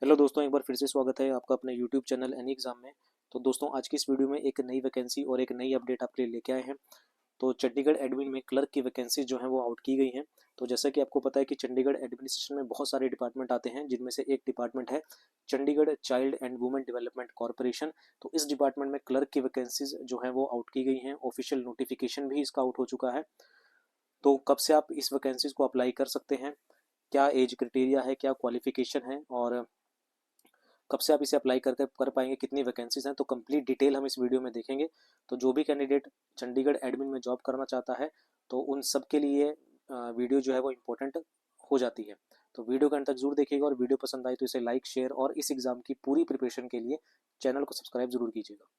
Hello दोस्तों, एक बार फिर से स्वागत है आपका अपने यूट्यूब चैनल एनी एग्ज़ाम में। तो दोस्तों, आज की इस वीडियो में एक नई वैकेंसी और एक नई अपडेट आपके लिए लेके आए हैं। तो चंडीगढ़ एडमिन में क्लर्क की वैकेंसी जो है वो आउट की गई हैं। तो जैसा कि आपको पता है कि चंडीगढ़ एडमिनिस्ट्रेशन में बहुत सारे डिपार्टमेंट आते हैं, जिनमें से एक डिपार्टमेंट है Chandigarh child and women development corporation. तो इस डिपार्टमेंट में क्लर्क की वैकेंसीज जो है वो आउट की गई हैं। ऑफिशियल नोटिफिकेशन भी इसका आउट हो चुका है। तो कब से आप इस वैकेंसीज को अप्लाई कर सकते हैं, क्या एज क्राइटेरिया है, क्या क्वालिफिकेशन है, और कब से आप इसे अप्लाई कर पाएंगे, कितनी वैकेंसीज हैं, तो कंप्लीट डिटेल हम इस वीडियो में देखेंगे। तो जो भी कैंडिडेट चंडीगढ़ एडमिन में जॉब करना चाहता है, तो उन सब के लिए वीडियो जो है वो इम्पोर्टेंट हो जाती है। तो वीडियो के अंत तक जरूर देखिएगा, और वीडियो पसंद आए तो इसे लाइक, शेयर और इस एग्ज़ाम की पूरी प्रिपरेशन के लिए चैनल को सब्सक्राइब जरूर कीजिएगा।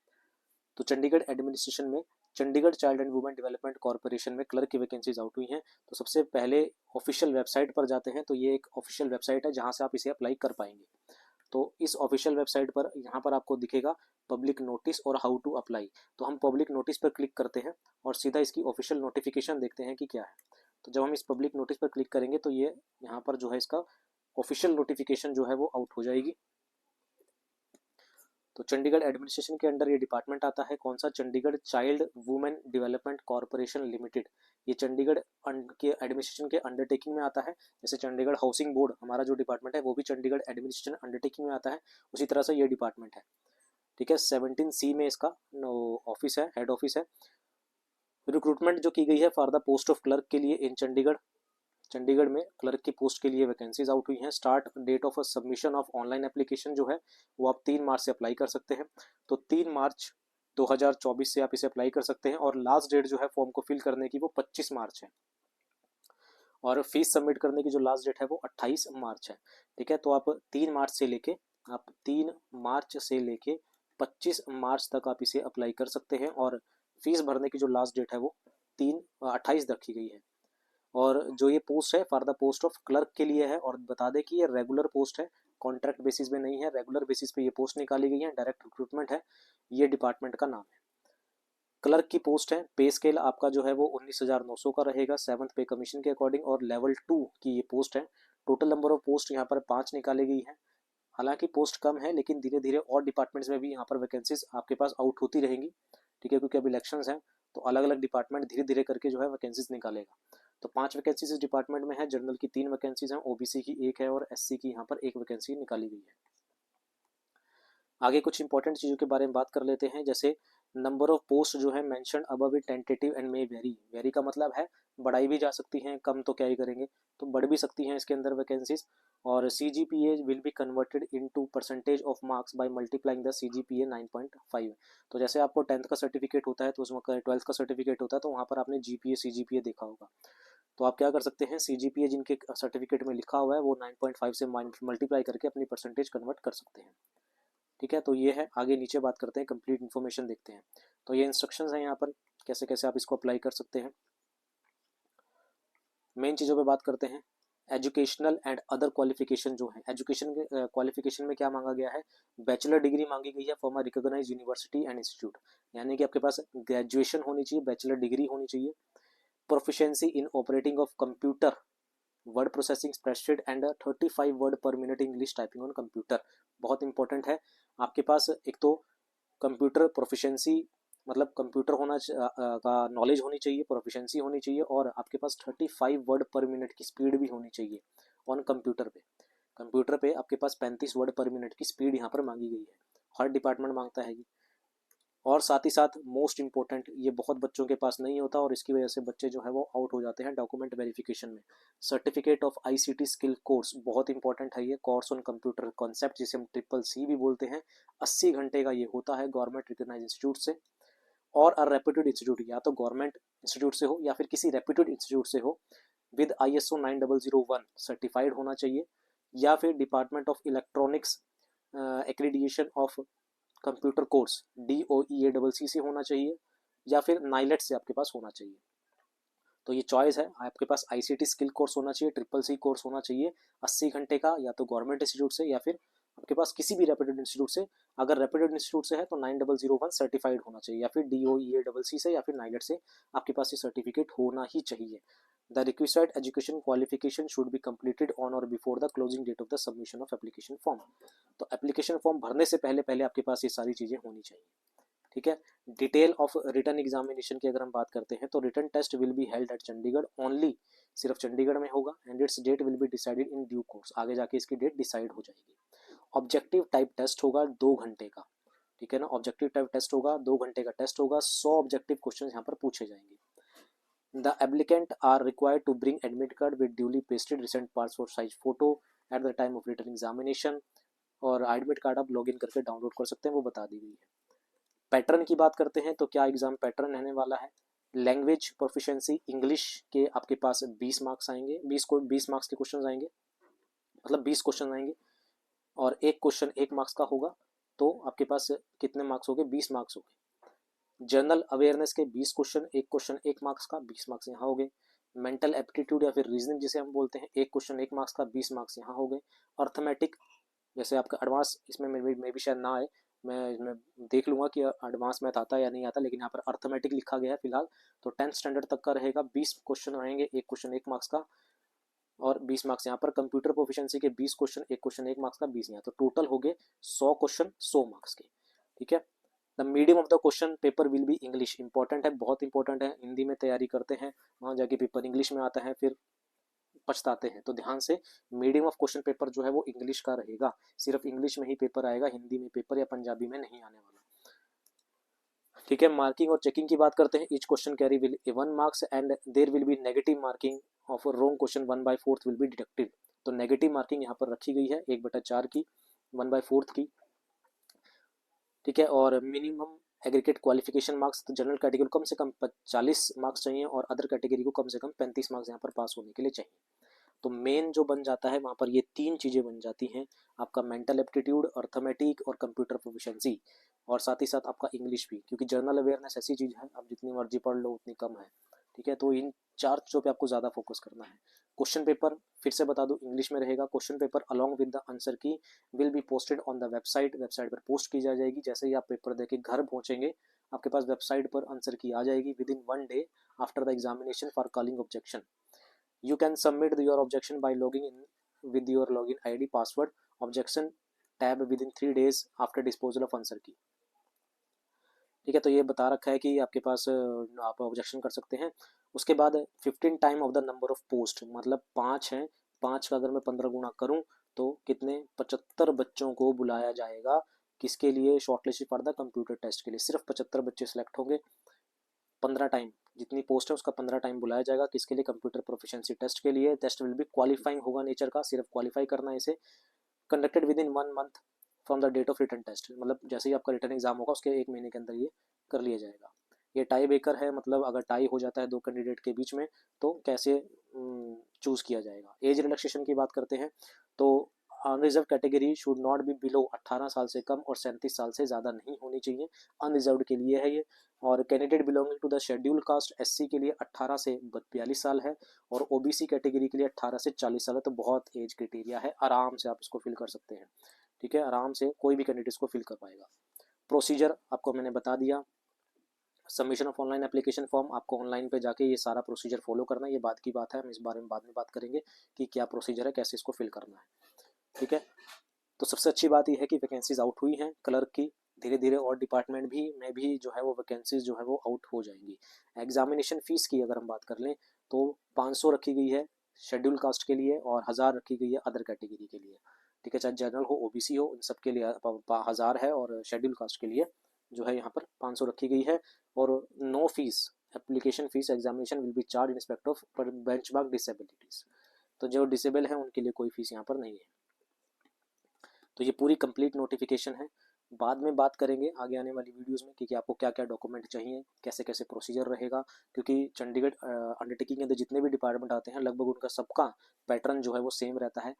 तो चंडीगढ़ एडमिनिस्ट्रेशन में Chandigarh child and women development corporation में क्लर्क की वैकेंसीज आउट हुई हैं। तो सबसे पहले ऑफिशियल वेबसाइट पर जाते हैं। तो ये एक ऑफिशियल वेबसाइट है जहाँ से आप इसे अप्लाई कर पाएंगे। तो इस ऑफिशियल वेबसाइट पर यहाँ पर आपको दिखेगा पब्लिक नोटिस और हाउ टू अप्लाई। तो हम पब्लिक नोटिस पर क्लिक करते हैं और सीधा इसकी ऑफिशियल नोटिफिकेशन देखते हैं कि क्या है। तो जब हम इस पब्लिक नोटिस पर क्लिक करेंगे तो ये यहाँ पर जो है इसका ऑफिशियल नोटिफिकेशन जो है वो आउट हो जाएगी। तो चंडीगढ़ एडमिनिस्ट्रेशन के अंडर ये डिपार्टमेंट आता है, कौन सा? Chandigarh child women development corporation limited. ये चंडीगढ़ के एडमिनिस्ट्रेशन के अंडरटेकिंग में आता है। जैसे चंडीगढ़ हाउसिंग बोर्ड हमारा जो डिपार्टमेंट है वो भी चंडीगढ़ एडमिनिस्ट्रेशन अंडरटेकिंग में आता है, उसी तरह से ये डिपार्टमेंट है। ठीक है, 17C में इसका ऑफिस है, हेड ऑफिस है। रिक्रूटमेंट जो की गई है for the post of clerk के लिए इन चंडीगढ़। चंडीगढ़ में क्लर्क की पोस्ट के लिए वैकेंसीज आउट हुई हैं। Start date of submission of online application जो है वो आप 3 मार्च से अप्लाई कर सकते हैं। तो 3 मार्च 2024 से आप इसे अप्लाई कर सकते हैं, और लास्ट डेट जो है फॉर्म को फिल करने की वो 25 मार्च है, और फीस सबमिट करने की जो लास्ट डेट है वो 28 मार्च है। ठीक है, तो आप 3 मार्च से लेके 25 मार्च तक आप इसे अप्लाई कर सकते हैं, और फीस भरने की जो लास्ट डेट है वो 28 रखी गई है। और जो ये पोस्ट है for the post of clerk के लिए है, और बता दें कि ये रेगुलर पोस्ट है, कॉन्ट्रैक्ट बेसिस पे नहीं है, रेगुलर बेसिस पे ये पोस्ट निकाली गई है, डायरेक्ट रिक्रूटमेंट है। ये डिपार्टमेंट का नाम है, क्लर्क की पोस्ट है। पे स्केल आपका जो है वो 19,900 का रहेगा 7th पे कमीशन के अकॉर्डिंग, और लेवल 2 की ये पोस्ट है। टोटल नंबर ऑफ पोस्ट यहाँ पर 5 निकाली गई है। हालांकि पोस्ट कम है, लेकिन धीरे धीरे और डिपार्टमेंट्स में भी यहाँ पर वैकेंसीज आपके पास आउट होती रहेंगी। ठीक है, क्योंकि अब इलेक्शंस हैं, तो अलग अलग डिपार्टमेंट धीरे धीरे करके जो है वैकेंसीज निकालेगा। तो 5 वैकेंसीज इस डिपार्टमेंट में है, जनरल की 3 वैकेंसीज हैं, ओबीसी की 1 है, और एससी की यहाँ पर 1 वैकेंसी निकाली गई है। आगे कुछ इंपॉर्टेंट चीज़ों के बारे में बात कर लेते हैं। जैसे नंबर ऑफ पोस्ट जो है mention above in tentative and may very. Very का मतलब है बढ़ाई भी जा सकती हैं, कम तो क्या ही करेंगे, तो बढ़ भी सकती हैं इसके अंदर वैकेंसीज। और CGPA will be converted into percentage of marks by multiplying the CGPA 9.5। तो जैसे आपको 10th का सर्टिफिकेट होता है, तो उसमें 12th का सर्टिफिकेट होता है, तो वहाँ पर आपने GPA CGPA देखा होगा। तो आप क्या कर सकते हैं, CGPA जिनके सर्टिफिकेट में लिखा हुआ है वो 9.5 से मल्टीप्लाई करके अपनी परसेंटेज कन्वर्ट कर सकते हैं। ठीक है, तो ये है। आगे नीचे बात करते हैं, कंप्लीट इन्फॉर्मेशन देखते हैं। तो ये इंस्ट्रक्शंस हैं यहाँ पर, कैसे कैसे आप इसको अप्लाई कर सकते हैं। मेन चीज़ों पे बात करते हैं। एजुकेशनल एंड अदर क्वालिफिकेशन जो है, एजुकेशन के क्वालिफिकेशन में क्या मांगा गया है? बैचलर डिग्री मांगी गई है from a recognised university and institute, यानी कि आपके पास ग्रेजुएशन होनी चाहिए, बैचलर डिग्री होनी चाहिए। Proficiency in operating of computer, word processing, spreadsheet and 35 word पर minute English typing on computer. बहुत इंपॉर्टेंट है। आपके पास एक तो कंप्यूटर प्रोफिशिएंसी, मतलब कंप्यूटर होना का नॉलेज होनी चाहिए, प्रोफिशिएंसी होनी चाहिए, और आपके पास 35 वर्ड पर मिनट की स्पीड भी होनी चाहिए ऑन कंप्यूटर पे। कंप्यूटर पे आपके पास 35 वर्ड पर मिनट की स्पीड यहाँ पर मांगी गई है, हर डिपार्टमेंट मांगता है ये। और साथ ही साथ मोस्ट इंपॉर्टेंट, ये बहुत बच्चों के पास नहीं होता, और इसकी वजह से बच्चे जो है वो आउट हो जाते हैं डॉक्यूमेंट वेरिफिकेशन में। Certificate of ICT skill course, बहुत इंपॉर्टेंट है ये, कोर्स ऑन कंप्यूटर कॉन्सेप्ट, जिसे हम CCC भी बोलते हैं। 80 घंटे का ये होता है गवर्नमेंट रिकॉग्नाइज्ड इंस्टीट्यूट से, और अ रेप्यूटेड इंस्टीट्यूट, या तो गवर्नमेंट इंस्टीट्यूट से हो या फिर किसी रेप्यूटेड इंस्टीट्यूट से हो, विद ISO 9001 सर्टिफाइड होना चाहिए, या फिर department of electronics accreditation of computer course DOEACC से होना चाहिए, या फिर नाइलेट से आपके पास होना चाहिए। तो ये चॉइस है, आपके पास ICT स्किल कोर्स होना चाहिए, CCC कोर्स होना चाहिए 80 घंटे का, या तो गवर्नमेंट इंस्टीट्यूट से या फिर आपके पास किसी भी रेप्यूटेड इंस्टीट्यूट से, अगर रेप्यूटेड इंस्टीट्यूट से है तो 9001 सर्टिफाइड होना चाहिए, या फिर DOEACC से या फिर नाइलेट से आपके पास ये सर्टिफिकेट होना ही चाहिए। The requisite education qualification should be completed on और before the closing date of the submission of application form. तो एप्लीकेशन फॉर्म भरने से पहले पहले आपके पास ये सारी चीज़ें होनी चाहिए, ठीक है। डिटेल ऑफ रिटन एग्जामिनेशन की अगर हम बात करते हैं तो written test will be held at Chandigarh only, सिर्फ चंडीगढ़ में होगा, and its date will be decided in due course, आगे जाके इसकी डेट डिसाइड हो जाएगी। ऑब्जेक्टिव टाइप टेस्ट होगा 2 घंटे का, ठीक है ना, ऑब्जेक्टिव टाइप टेस्ट होगा, 2 घंटे का टेस्ट होगा, 100 ऑब्जेक्टिव क्वेश्चन यहाँ पर पूछे जाएंगे। The applicant are required to bring admit card with duly pasted recent passport size photo at the time of written examination, और एडमिट कार्ड आप लॉगिन करके डाउनलोड कर सकते हैं, वो बता दी गई है। पैटर्न की बात करते हैं तो क्या एग्जाम पैटर्न रहने वाला है। लैंग्वेज प्रोफिशिएंसी इंग्लिश के आपके पास 20 मार्क्स आएंगे, 20 मार्क्स के क्वेश्चन आएंगे, मतलब 20 क्वेश्चन आएंगे, और एक क्वेश्चन 1 मार्क्स का होगा, तो आपके पास कितने मार्क्स हो गए, 20 मार्क्स हो गए। जनरल अवेयरनेस के 20 क्वेश्चन, एक क्वेश्चन 1 मार्क्स का, 20 मार्क्स यहाँ हो गए। मेंटल एप्टीट्यूड या फिर रीजनिंग जिसे हम बोलते हैं, एक क्वेश्चन 1 मार्क्स का, 20 मार्क्स यहाँ हो गए। अर्थमेटिक, जैसे आपका एडवांस, इसमें मे भी शायद ना आए, मैं देख लूंगा कि एडवांस मैथ आता है या नहीं आता, लेकिन यहाँ पर अर्थमेटिक लिखा गया है फिलहाल, तो 10th स्टैंडर्ड तक का रहेगा, 20 क्वेश्चन आएंगे, एक क्वेश्चन 1 मार्क्स का, और 20 मार्क्स यहाँ पर। कंप्यूटर प्रोफिशिएंसी के 20 क्वेश्चन, एक क्वेश्चन 1 मार्क्स का, 20 यहाँ, तो टोटल हो गए 100 क्वेश्चन 100 मार्क्स के, ठीक है। The medium of the question paper will be English, important है, बहुत इंपॉर्टेंट है, हिंदी में तैयारी करते हैं, वहाँ जाके पेपर इंग्लिश में आता है, फिर पछताते हैं, तो ध्यान से मीडियम ऑफ क्वेश्चन पेपर जो है वो इंग्लिश का रहेगा, सिर्फ इंग्लिश में ही पेपर आएगा, हिंदी में पेपर या पंजाबी में नहीं आने वाला, ठीक है। मार्किंग और चेकिंग की बात करते हैं। Each question carry will 1 marks and there will be negative marking of wrong question 1/4 will be deducted, तो नेगेटिव मार्किंग यहाँ पर रखी गई है 1/4 की, 1/4 की, ठीक है। और मिनिमम एग्रीगेट क्वालिफिकेशन मार्क्स, तो जनरल कैटेगरी को कम से कम 40 मार्क्स चाहिए, और अदर कैटेगरी को कम से कम 35 मार्क्स यहाँ पर पास होने के लिए चाहिए। तो मेन जो बन जाता है वहाँ पर ये 3 चीज़ें बन जाती हैं, आपका मेंटल एप्टीट्यूड, अर्थमेटिक और कंप्यूटर प्रोफिशिएंसी, और साथ ही साथ आपका इंग्लिश भी, क्योंकि जनरल अवेयरनेस ऐसी चीज़ है आप जितनी मर्जी पढ़ लो उतनी कम है, ठीक है। तो इन 4 चीज़ों पे आपको ज़्यादा फोकस करना है। क्वेश्चन पेपर फिर से बता दूं इंग्लिश में रहेगा। Question paper along with the answer key will be posted on the website, website पर पोस्ट की जाएगी। जैसे ही आप पेपर दे के घर पहुंचेंगे आपके पास वेबसाइट पर आंसर की आ जाएगी with in 1 day after the examination for calling objection. You can submit your objection by logging in with your login ID password objection tab within 3 days after disposal of answer key, ठीक है। तो ये बता रखा है कि आपके पास आप ऑब्जेक्शन कर सकते हैं। उसके बाद 15 time of the number of post, मतलब 5 हैं, 5 का अगर मैं 15 गुना करूं तो कितने, 75 बच्चों को बुलाया जाएगा, किसके लिए, shortlist for the computer test के लिए, सिर्फ 75 बच्चे सिलेक्ट होंगे, 15 टाइम, जितनी पोस्ट है उसका 15 टाइम बुलाया जाएगा, किसके लिए, कंप्यूटर प्रोफिशिएंसी टेस्ट के लिए। टेस्ट विल बी क्वालिफाइंग होगा नेचर का, सिर्फ क्वालिफाई करना है इसे। Conducted within 1 month from the date of written test, मतलब जैसे ही आपका रिटन एग्जाम होगा उसके 1 महीने के अंदर ये कर लिया जाएगा। ये टाई ब्रेकर है, मतलब अगर टाई हो जाता है 2 कैंडिडेट के बीच में तो कैसे चूज किया जाएगा। एज रिलैक्सेशन की बात करते हैं तो unreserve category should not be below 18 साल से कम और 37 साल से ज़्यादा नहीं होनी चाहिए, अनरिजर्व के लिए है ये। और candidate belonging to the schedule caste SC के लिए 18 से 42 साल है, और ओबीसी कैटेगरी के लिए 18 से 40 साल है, तो बहुत एज क्राइटेरिया है, आराम से आप इसको फिल कर सकते हैं, ठीक है, आराम से कोई भी कैंडिडेट इसको फिल कर पाएगा। प्रोसीजर आपको मैंने बता दिया। Submission of online application form, आपको ऑनलाइन पे जाके ये सारा प्रोसीजर फॉलो करना है, ये बात की बात है, हम इस बारे में बाद में बात करेंगे कि क्या प्रोसीजर है, कैसे इसको फिल करना है, ठीक है। तो सबसे अच्छी बात यह है कि वैकेंसीज आउट हुई हैं क्लर्क की, धीरे धीरे और डिपार्टमेंट भी में भी जो है वो वैकेंसीज जो है वो आउट हो जाएंगी। एग्जामिनेशन फीस की अगर हम बात कर लें तो 500 रखी गई है शेड्यूल कास्ट के लिए और 1000 रखी गई है अदर कैटेगरी के लिए, ठीक है, चाहे जनरल हो ओबीसी हो उन सब के लिए 1000 है, और शेड्यूल कास्ट के लिए जो है यहाँ पर 500 रखी गई है। और no fee application fee examination will be charge in respect of benchmark disabilities, तो जो डिसेबल है उनके लिए कोई फीस यहाँ पर नहीं है। तो ये पूरी कंप्लीट नोटिफिकेशन है, बाद में बात करेंगे आगे आने वाली वीडियोस में कि आपको क्या क्या डॉक्यूमेंट चाहिए, कैसे कैसे प्रोसीजर रहेगा, क्योंकि चंडीगढ़ अंडरटेकिंग के अंदर जितने भी डिपार्टमेंट आते हैं लगभग उनका सबका पैटर्न जो है वो सेम रहता है,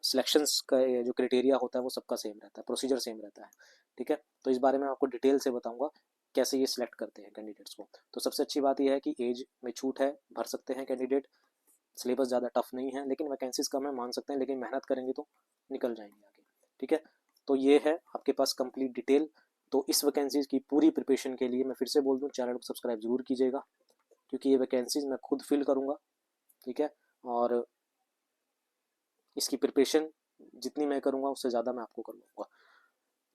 सिलेक्शंस का जो क्राइटेरिया होता है वो सबका सेम रहता है, प्रोसीजर सेम रहता है, ठीक है। तो इस बारे में आपको डिटेल से बताऊंगा कैसे ये सिलेक्ट करते हैं कैंडिडेट्स को। तो सबसे अच्छी बात यह है कि एज में छूट है, भर सकते हैं कैंडिडेट, सिलेबस ज़्यादा टफ नहीं है, लेकिन वैकेंसीज कम है मान सकते हैं, लेकिन मेहनत करेंगे तो निकल जाएंगे आगे, ठीक है, तो ये है आपके पास कंप्लीट डिटेल। तो इस वैकेंसीज की पूरी प्रिपरेशन के लिए मैं फिर से बोल दूं, चैनल को सब्सक्राइब जरूर कीजिएगा, क्योंकि ये वैकेंसीज मैं खुद फिल करूँगा, ठीक है। और इसकी प्रिपरेशन जितनी मैं करूँगा उससे ज़्यादा मैं आपको करवाऊँगा।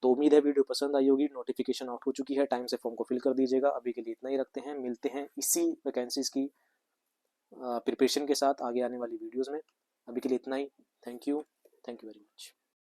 तो उम्मीद है वीडियो पसंद आई होगी। नोटिफिकेशन आउट हो चुकी है, टाइम से फॉर्म को फिल कर दीजिएगा। अभी के लिए इतना ही रखते हैं, मिलते हैं इसी वैकेंसीज की प्रिपरेशन के साथ आगे आने वाली वीडियोज़ में। अभी के लिए इतना ही। Thank you very much.